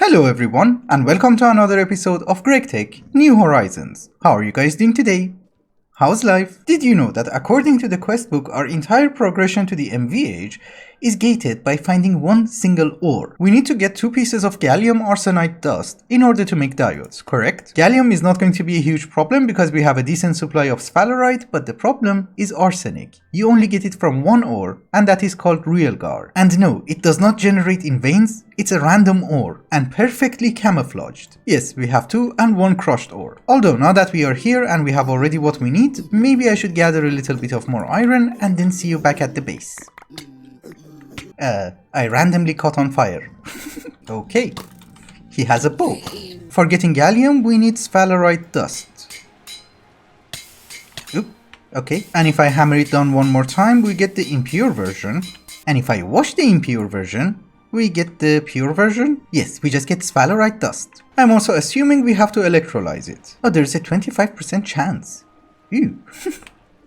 Hello everyone, and welcome to another episode of GregTech New Horizons. How are you guys doing today? How's life? Did you know that according to the quest book, our entire progression to the MV age is gated by finding one single ore? We need to get 2 pieces of gallium arsenide dust in order to make diodes, correct? Gallium is not going to be a huge problem because we have a decent supply of sphalerite, but the problem is arsenic. You only get it from one ore, and that is called real gar. And no, it does not generate in veins, it's a random ore, and perfectly camouflaged. Yes, we have 2 and 1 crushed ore. Although now that we are here and we have already what we need, maybe I should gather a little bit of more iron and then see you back at the base. I randomly caught on fire. Okay. He has a bow. For getting gallium, we need sphalerite dust. Oop. Okay. And if I hammer it down one more time, we get the impure version. And if I wash the impure version, we get the pure version? Yes, we just get sphalerite dust. I'm also assuming we have to electrolyze it. Oh, there's a 25% chance. Ew.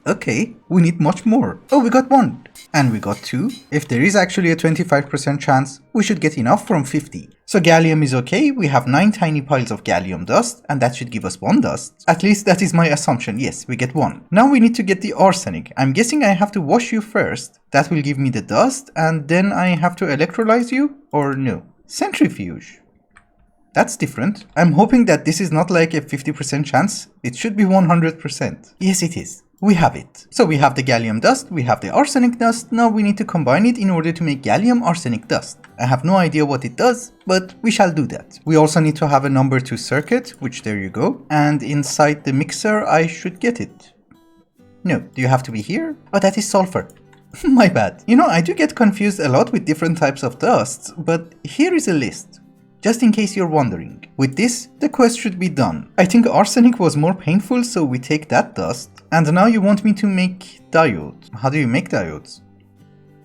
Okay, we need much more. Oh, we got 1. And we got 2. If there is actually a 25% chance, we should get enough from 50. So gallium is okay, we have 9 tiny piles of gallium dust, and that should give us 1 dust. At least that is my assumption, yes, we get 1. Now we need to get the arsenic. I'm guessing I have to wash you first. That will give me the dust, and then I have to electrolyze you? Or no? Centrifuge. That's different. I'm hoping that this is not like a 50% chance. It should be 100%. Yes, it is. We have it. So we have the gallium dust, we have the arsenic dust, now we need to combine it in order to make gallium arsenic dust. I have no idea what it does, but we shall do that. We also need to have a number 2 circuit, which there you go, and inside the mixer I should get it. No, do you have to be here? Oh, that is sulfur. My bad. You know, I do get confused a lot with different types of dusts, but here is a list. Just in case you're wondering. With this, the quest should be done. I think arsenic was more painful, so we take that dust. And now you want me to make diodes. How do you make diodes?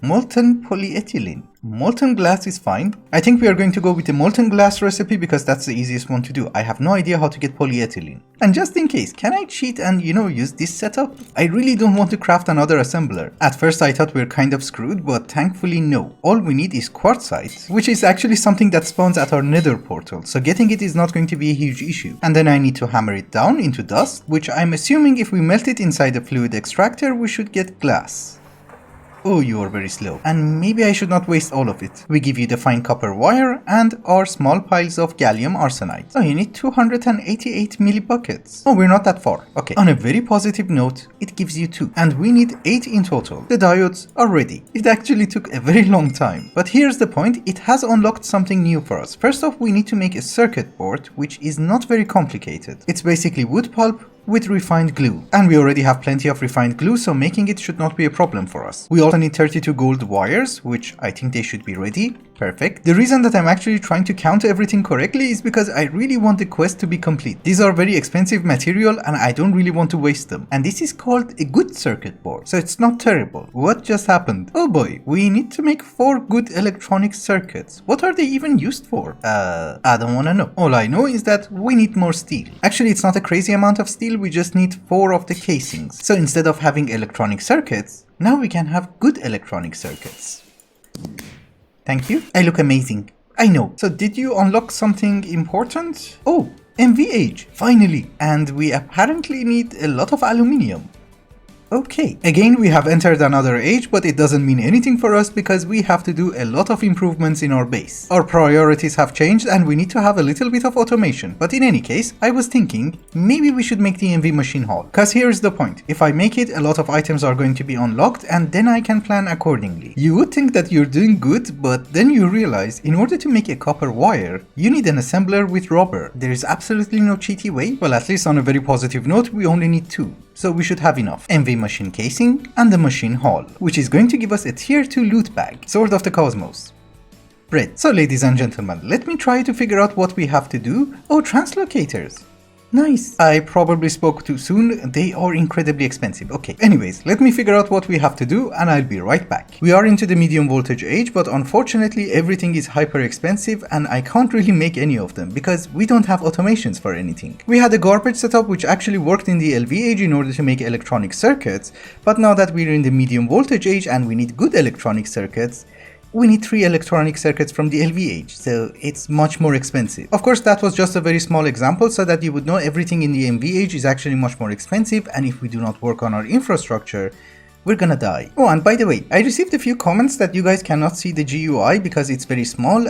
Molten polyethylene. Molten glass is fine. I think we are going to go with the molten glass recipe because that's the easiest one to do. I have no idea how to get polyethylene. And just in case, can I cheat and use this setup? I really don't want to craft another assembler. At first I thought we were kind of screwed, but thankfully no. All we need is quartzite, which is actually something that spawns at our nether portal, so getting it is not going to be a huge issue. And then I need to hammer it down into dust, which I'm assuming if we melt it inside a fluid extractor, we should get glass. Oh, you are very slow. And maybe I should not waste all of it. We give you the fine copper wire and our small piles of gallium arsenide. Oh, you need 288 millibuckets. Oh, we're not that far. Okay. On a very positive note, it gives you 2. And we need 8 in total. The diodes are ready. It actually took a very long time. But here's the point. It has unlocked something new for us. First off, we need to make a circuit board, which is not very complicated. It's basically wood pulp with refined glue. And we already have plenty of refined glue, so making it should not be a problem for us. We also need 32 gold wires, which I think they should be ready. Perfect. The reason that I'm actually trying to count everything correctly is because I really want the quest to be complete. These are very expensive material and I don't really want to waste them. And this is called a good circuit board, so it's not terrible. What just happened? Oh boy, we need to make 4 good electronic circuits. What are they even used for? I don't wanna know. All I know is that we need more steel. Actually, it's not a crazy amount of steel, we just need 4 of the casings. So instead of having electronic circuits, now we can have good electronic circuits. Thank you. I look amazing. I know. So did you unlock something important? Oh, MV age. Finally. And we apparently need a lot of aluminium. Okay, again we have entered another age, but it doesn't mean anything for us because we have to do a lot of improvements in our base. Our priorities have changed and we need to have a little bit of automation. But in any case, I was thinking maybe we should make the MV machine hall. Cause here's the point, if I make it, a lot of items are going to be unlocked and then I can plan accordingly. You would think that you're doing good, but then you realize in order to make a copper wire, you need an assembler with rubber. There is absolutely no cheaty way. Well, at least on a very positive note, we only need 2. So we should have enough. MV machine casing and the machine hall, which is going to give us a tier 2 loot bag, Sword of the Cosmos. Bread. So ladies and gentlemen, let me try to figure out what we have to do. Oh, translocators. Nice. I probably spoke too soon. They are incredibly expensive. Okay. Anyways, let me figure out what we have to do and I'll be right back. We are into the medium voltage age, but unfortunately everything is hyper expensive and I can't really make any of them because we don't have automations for anything. We had a garbage setup which actually worked in the LV age in order to make electronic circuits, but now that we're in the medium voltage age and we need good electronic circuits, we need 3 electronic circuits from the LVH, so it's much more expensive. Of course, that was just a very small example so that you would know everything in the MVH is actually much more expensive, and if we do not work on our infrastructure, we're gonna die. Oh, and by the way, I received a few comments that you guys cannot see the GUI because it's very small.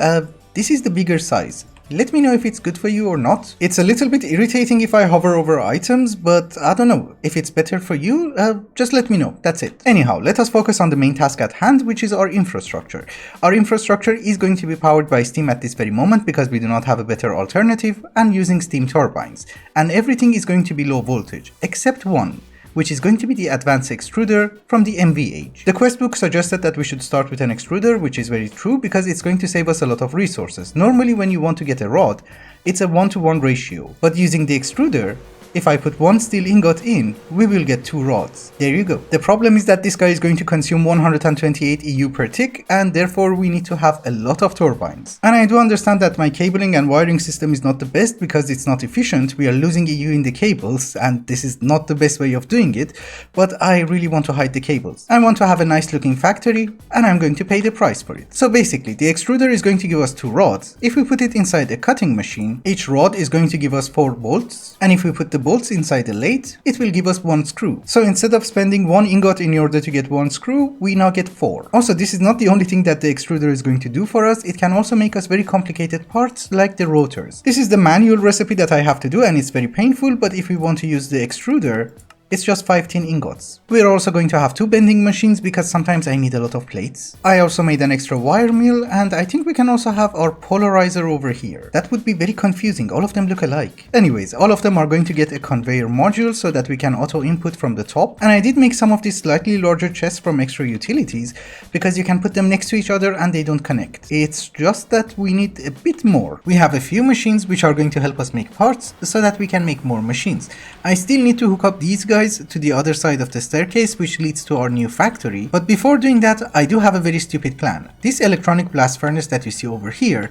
This is the bigger size. Let me know if it's good for you or not. It's a little bit irritating if I hover over items, but I don't know. If it's better for you, just let me know. That's it. Anyhow, let us focus on the main task at hand, which is our infrastructure. Our infrastructure is going to be powered by steam at this very moment because we do not have a better alternative, and using steam turbines. And everything is going to be low voltage, except one, which is going to be the advanced extruder from the MVH. The quest book suggested that we should start with an extruder, which is very true because it's going to save us a lot of resources. Normally when you want to get a rod, it's a 1-to-1 ratio, but using the extruder, if I put 1 steel ingot in, we will get 2 rods. There you go. The problem is that this guy is going to consume 128 EU per tick, and therefore we need to have a lot of turbines. And I do understand that my cabling and wiring system is not the best because it's not efficient. We are losing EU in the cables, and this is not the best way of doing it, but I really want to hide the cables. I want to have a nice looking factory, and I'm going to pay the price for it. So basically, the extruder is going to give us 2 rods. If we put it inside a cutting machine, each rod is going to give us 4 bolts, and if we put the bolts inside the lathe, it will give us 1 screw. So instead of spending 1 ingot in order to get 1 screw, we now get 4. Also, this is not the only thing that the extruder is going to do for us. It can also make us very complicated parts like the rotors. This is the manual recipe that I have to do, and it's very painful, but if we want to use the extruder, it's just 5 tin ingots. We're also going to have 2 bending machines because sometimes I need a lot of plates. I also made an extra wire mill, and I think we can also have our polarizer over here. That would be very confusing, all of them look alike. Anyways, all of them are going to get a conveyor module so that we can auto input from the top, and I did make some of these slightly larger chests from extra utilities because you can put them next to each other and they don't connect. It's just that we need a bit more. We have a few machines which are going to help us make parts so that we can make more machines. I still need to hook up these guys to the other side of the staircase, which leads to our new factory. But before doing that, I do have a very stupid plan. This electronic blast furnace that you see over here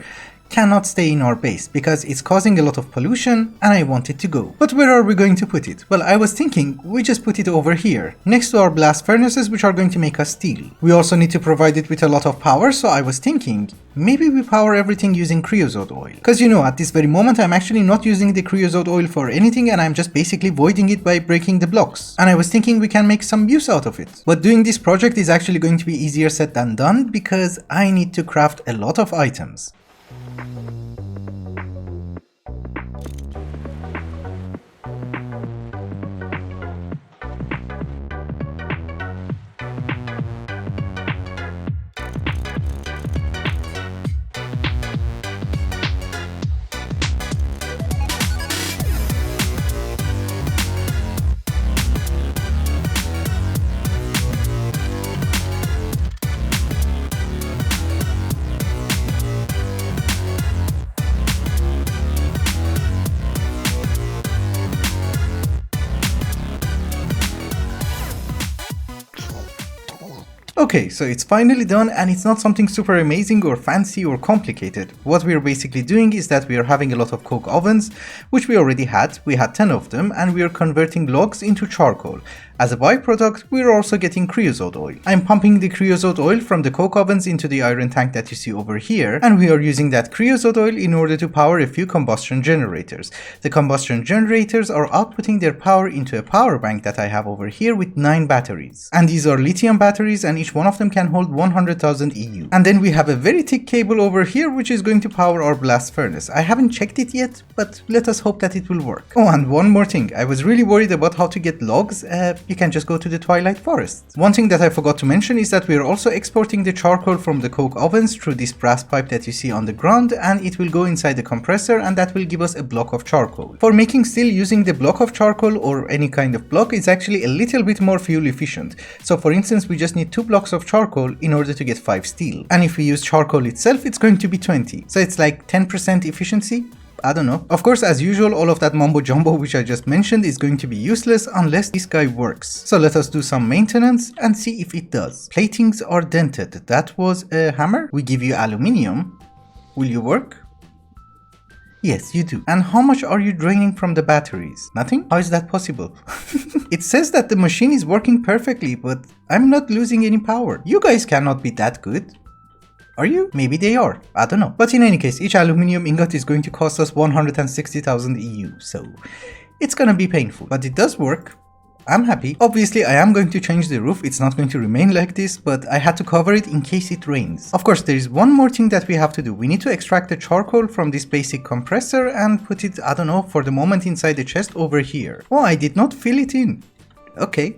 cannot stay in our base because it's causing a lot of pollution and I want it to go. But where are we going to put it? Well, I was thinking we just put it over here, next to our blast furnaces, which are going to make us steel. We also need to provide it with a lot of power, so I was thinking maybe we power everything using creosote oil. Because you know, at this very moment I'm actually not using the creosote oil for anything, and I'm just basically voiding it by breaking the blocks. And I was thinking we can make some use out of it. But doing this project is actually going to be easier said than done because I need to craft a lot of items. Okay, so it's finally done, and it's not something super amazing or fancy or complicated. What we are basically doing is that we are having a lot of coke ovens, which we already had. We had 10 of them, and we are converting logs into charcoal. As a byproduct, we are also getting creosote oil. I'm pumping the creosote oil from the coke ovens into the iron tank that you see over here, and we are using that creosote oil in order to power a few combustion generators. The combustion generators are outputting their power into a power bank that I have over here with 9 batteries. And these are lithium batteries, and each one of them can hold 100,000 EU. And then we have a very thick cable over here which is going to power our blast furnace. I haven't checked it yet, but let us hope that it will work. Oh, and one more thing. I was really worried about how to get logs. You can just go to the Twilight Forest. One thing that I forgot to mention is that we are also exporting the charcoal from the coke ovens through this brass pipe that you see on the ground, and it will go inside the compressor, and that will give us a block of charcoal. For making steel, using the block of charcoal or any kind of block is actually a little bit more fuel efficient. So for instance, we just need 2 blocks of charcoal in order to get 5 steel. And if we use charcoal itself, it's going to be 20. So it's like 10% efficiency. I don't know. Of course, as usual, all of that mumbo jumbo which I just mentioned is going to be useless unless this guy works. So let us do some maintenance and see if it does. Platings are dented. That was a hammer. We give you aluminium. Will you work? Yes, you do. And how much are you draining from the batteries? Nothing? How is that possible? It says that the machine is working perfectly, but I'm not losing any power. You guys cannot be that good. Are you? Maybe they are. I don't know. But in any case, each aluminium ingot is going to cost us 160,000 EU, so it's gonna be painful. But it does work. I'm happy. Obviously, I am going to change the roof. It's not going to remain like this, but I had to cover it in case it rains. Of course, there is one more thing that we have to do. We need to extract the charcoal from this basic compressor and put it, I don't know, for the moment inside the chest over here. Oh, I did not fill it in. Okay.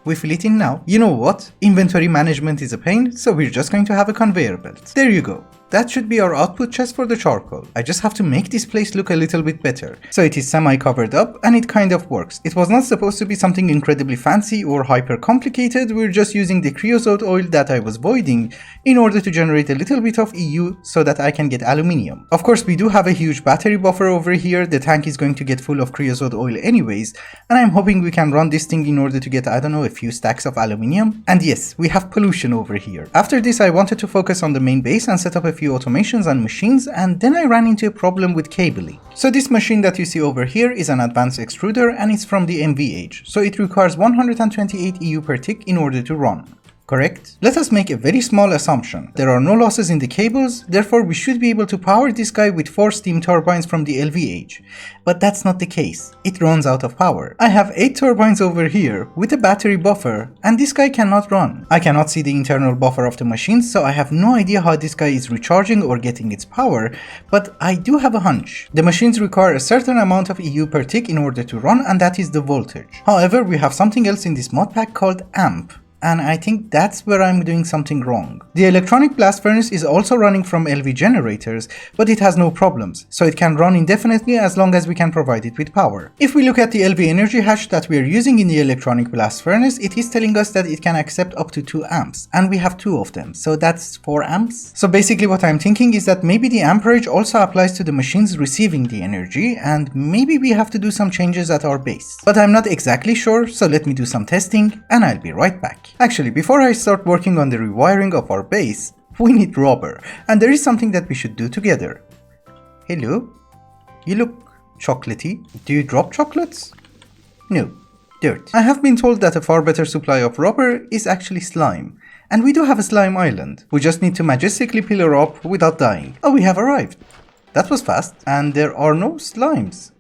We fill it in now. You know what? Inventory management is a pain, so we're just going to have a conveyor belt. There you go. That should be our output chest for the charcoal. I just have to make this place look a little bit better. So it is semi-covered up and it kind of works. It was not supposed to be something incredibly fancy or hyper complicated. We're just using the creosote oil that I was voiding in order to generate a little bit of EU so that I can get aluminium. Of course, we do have a huge battery buffer over here. The tank is going to get full of creosote oil anyways, and I'm hoping we can run this thing in order to get, I don't know, a few stacks of aluminium. And yes, we have pollution over here. After this, I wanted to focus on the main base and set up a few automations and machines, and then I ran into a problem with cabling. So this machine that you see over here is an advanced extruder and it's from the MVH, so it requires 128 EU per tick in order to run. Correct? Let us make a very small assumption. There are no losses in the cables, therefore we should be able to power this guy with 4 steam turbines from the LVH. But that's not the case. It runs out of power. I have 8 turbines over here with a battery buffer, and this guy cannot run. I cannot see the internal buffer of the machine, so I have no idea how this guy is recharging or getting its power, but I do have a hunch. The machines require a certain amount of EU per tick in order to run, and that is the voltage. However, we have something else in this mod pack called amp. And I think that's where I'm doing something wrong. The electronic blast furnace is also running from LV generators, but it has no problems, so it can run indefinitely as long as we can provide it with power. If we look at the LV energy hash that we are using in the electronic blast furnace, it is telling us that it can accept up to 2 amps, and we have 2 of them, so that's 4 amps. So basically what I'm thinking is that maybe the amperage also applies to the machines receiving the energy, and maybe we have to do some changes at our base. But I'm not exactly sure, so let me do some testing, and I'll be right back. Actually, before I start working on the rewiring of our base, we need rubber, and there is something that we should do together. Hello? You look chocolatey. Do you drop chocolates? No, dirt. I have been told that a far better supply of rubber is actually slime, and we do have a slime island. We just need to majestically pillar up without dying. Oh, we have arrived. That was fast, and there are no slimes.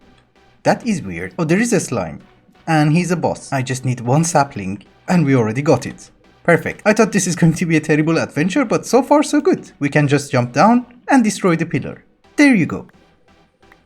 That is weird. Oh, there is a slime, and he's a boss. I just need 1 sapling. And we already got it. Perfect. I thought this is going to be a terrible adventure, but so far so good. We can just jump down and destroy the pillar. There you go.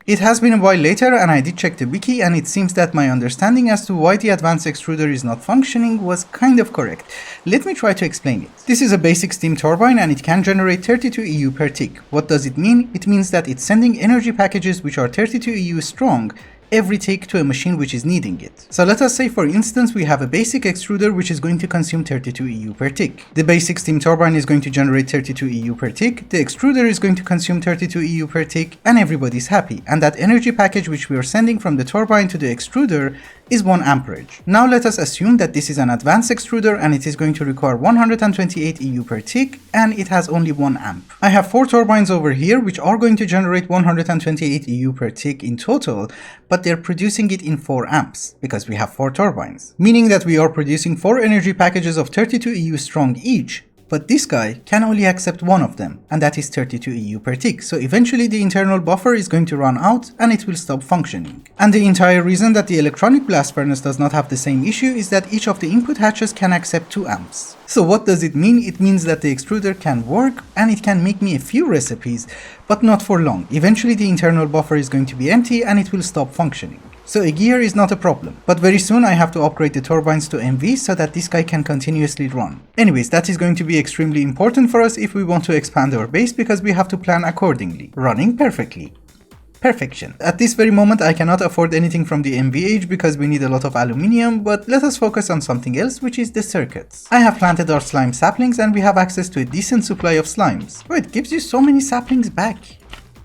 It has been a while later and I did check the wiki, and it seems that my understanding as to why the advanced extruder is not functioning was kind of correct. Let me try to explain it. This is a basic steam turbine and it can generate 32 EU per tick. What does it mean? It means that it's sending energy packages which are 32 EU strong every tick to a machine which is needing it. So let us say for instance we have a basic extruder which is going to consume 32 EU per tick. The basic steam turbine is going to generate 32 EU per tick, the extruder is going to consume 32 EU per tick, and everybody's happy. And that energy package which we are sending from the turbine to the extruder is 1 amperage. Now let us assume that this is an advanced extruder and it is going to require 128 EU per tick and it has only 1 amp. I have 4 turbines over here which are going to generate 128 EU per tick in total, but they're producing it in 4 amps because we have 4 turbines, meaning that we are producing 4 energy packages of 32 EU strong each. But this guy can only accept 1 of them, and that is 32 EU per tick, so eventually the internal buffer is going to run out and it will stop functioning. And the entire reason that the electronic blast furnace does not have the same issue is that each of the input hatches can accept 2 amps. So what does it mean? It means that the extruder can work and it can make me a few recipes, but not for long. Eventually the internal buffer is going to be empty and it will stop functioning. So a gear is not a problem, but very soon I have to upgrade the turbines to MV so that this guy can continuously run. Anyways, that is going to be extremely important for us if we want to expand our base because we have to plan accordingly. Running perfectly. Perfection. At this very moment I cannot afford anything from the MVH because we need a lot of aluminium, but let us focus on something else, which is the circuits. I have planted our slime saplings and we have access to a decent supply of slimes. Oh, it gives you so many saplings back.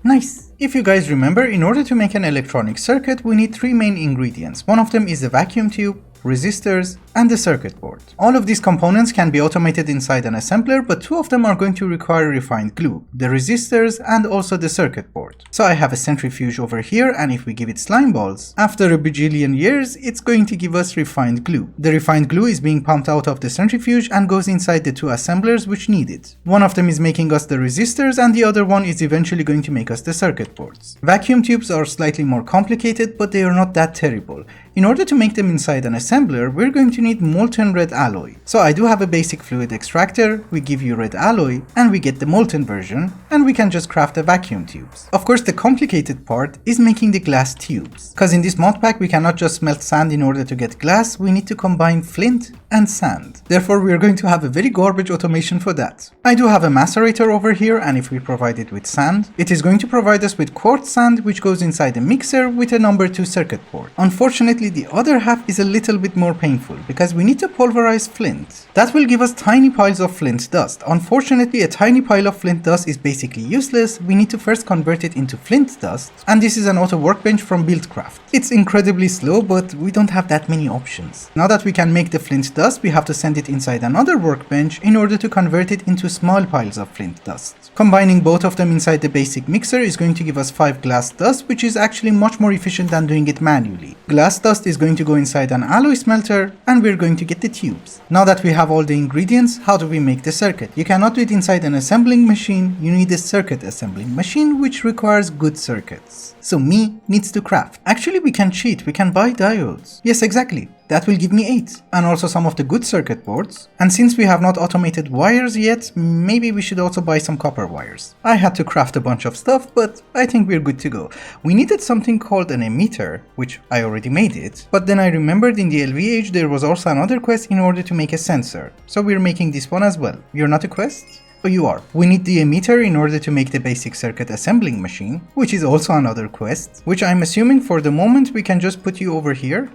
Nice. If you guys remember, in order to make an electronic circuit, we need 3 main ingredients. One of them is a vacuum tube, resistors, and the circuit board. All of these components can be automated inside an assembler, but two of them are going to require refined glue, the resistors and also the circuit board. So I have a centrifuge over here, and if we give it slime balls, after a bajillion years, it's going to give us refined glue. The refined glue is being pumped out of the centrifuge and goes inside the two assemblers which need it. One of them is making us the resistors and the other one is eventually going to make us the circuit boards. Vacuum tubes are slightly more complicated, but they are not that terrible. In order to make them inside an assembler, we're going to need molten red alloy. So I do have a basic fluid extractor, we give you red alloy, and we get the molten version, and we can just craft the vacuum tubes. Of course, the complicated part is making the glass tubes. Cause in this mod pack, we cannot just smelt sand in order to get glass, we need to combine flint and sand. Therefore, we are going to have a very garbage automation for that. I do have a macerator over here, and if we provide it with sand, it is going to provide us with quartz sand, which goes inside a mixer with a number 2 circuit board. Unfortunately, the other half is a little bit more painful because we need to pulverize flint. That will give us tiny piles of flint dust. Unfortunately, a tiny pile of flint dust is basically useless. We need to first convert it into flint dust, and this is an auto workbench from Buildcraft. It's incredibly slow, but we don't have that many options. Now that we can make the flint dust, we have to send it inside another workbench in order to convert it into small piles of flint dust. Combining both of them inside the basic mixer is going to give us 5 glass dust, which is actually much more efficient than doing it manually. Glass dust is going to go inside an alloy smelter, and we're going to get the tubes. Now that we have all the ingredients, how do we make the circuit? You cannot do it inside an assembling machine, you need a circuit assembling machine which requires good circuits. So me needs to craft. Actually, we can cheat, we can buy diodes. Yes, exactly. That will give me 8, and also some of the good circuit boards. And since we have not automated wires yet, maybe we should also buy some copper wires. I had to craft a bunch of stuff, but I think we're good to go. We needed something called an emitter, which I already made it, but then I remembered in the LVH there was also another quest in order to make a sensor. So we're making this one as well. You're not a quest? Oh, you are. We need the emitter in order to make the basic circuit assembling machine, which is also another quest, which I'm assuming for the moment we can just put you over here.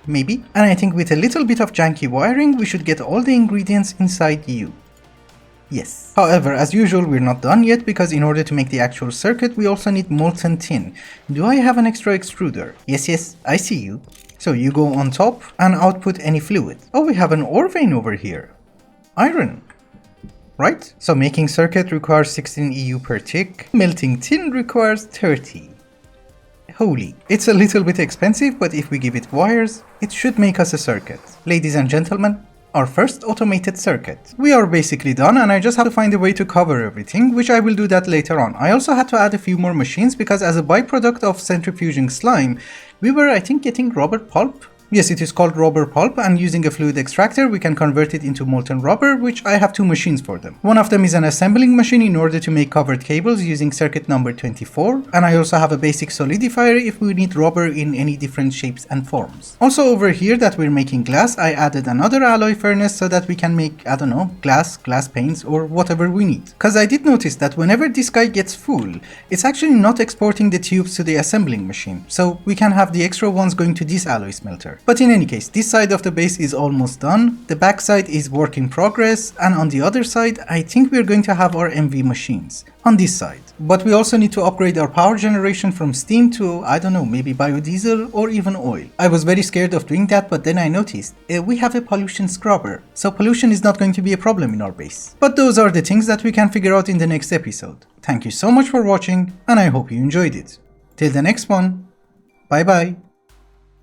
Maybe. And I think with a little bit of janky wiring, we should get all the ingredients inside you. Yes. However, as usual, we're not done yet because in order to make the actual circuit, we also need molten tin. Do I have an extra extruder? Yes, I see you. So you go on top and output any fluid. Oh, we have an ore vein over here. Iron. Right? So making circuit requires 16 EU per tick. Melting tin requires 30. Holy. It's a little bit expensive, but if we give it wires, it should make us a circuit. Ladies and gentlemen, our first automated circuit. We are basically done, and I just have to find a way to cover everything, which I will do that later on. I also had to add a few more machines because as a byproduct of centrifuging slime, we were, I think, getting rubber pulp. Yes, it is called rubber pulp, and using a fluid extractor we can convert it into molten rubber, which I have 2 machines for them. One of them is an assembling machine in order to make covered cables using circuit number 24, and I also have a basic solidifier if we need rubber in any different shapes and forms. Also over here that we're making glass, I added another alloy furnace so that we can make, I don't know, glass paints or whatever we need. Cause I did notice that whenever this guy gets full, it's actually not exporting the tubes to the assembling machine, so we can have the extra ones going to this alloy smelter. But in any case, this side of the base is almost done, the back side is work in progress, and on the other side, I think we're going to have our MV machines. On this side. But we also need to upgrade our power generation from steam to, I don't know, maybe biodiesel or even oil. I was very scared of doing that, but then I noticed we have a pollution scrubber, so pollution is not going to be a problem in our base. But those are the things that we can figure out in the next episode. Thank you so much for watching, and I hope you enjoyed it. Till the next one, bye bye.